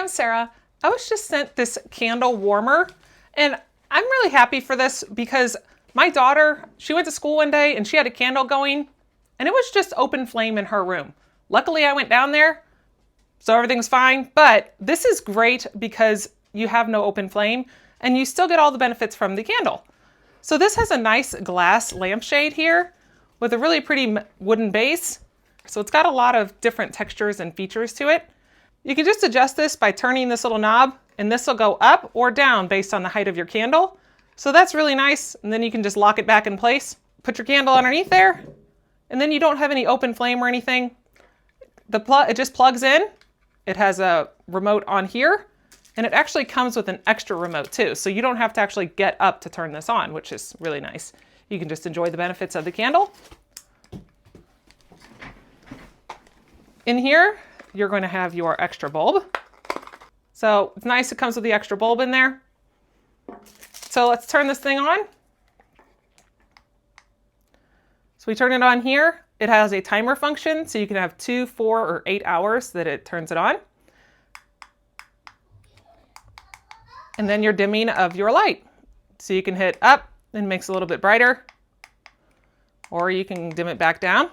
I'm Sarah. I was just sent this candle warmer and I'm really happy for this because my daughter, she went to school one day and she had a candle going and it was just open flame in her room. Luckily I went down there, so everything's fine, but this is great because you have no open flame and you still get all the benefits from the candle. So this has a nice glass lampshade here with a really pretty wooden base. So it's got a lot of different textures and features to it. You can just adjust this by turning this little knob and this will go up or down based on the height of your candle. So that's really nice. And then you can just lock it back in place, put your candle underneath there, and then you don't have any open flame or anything. It just plugs in. It has a remote on here and it actually comes with an extra remote too. So you don't have to actually get up to turn this on, which is really nice. You can just enjoy the benefits of the candle. In here, you're going to have your extra bulb. So it's nice it comes with the extra bulb in there. So let's turn this thing on. So we turn it on here. It has a timer function, so you can have 2, 4, or 8 hours that it turns it on. And then your dimming of your light. So you can hit up and it makes it a little bit brighter, or you can dim it back down.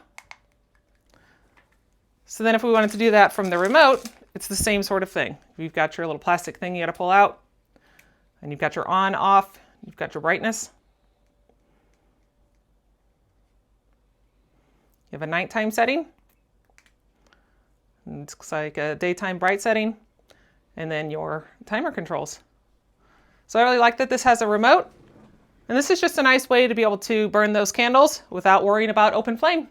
So then if we wanted to do that from the remote, it's the same sort of thing. You've got your little plastic thing you got to pull out, and you've got your on, off, you've got your brightness. You have a nighttime setting. It's like a daytime bright setting, and then your timer controls. So I really like that this has a remote, and this is just a nice way to be able to burn those candles without worrying about open flame.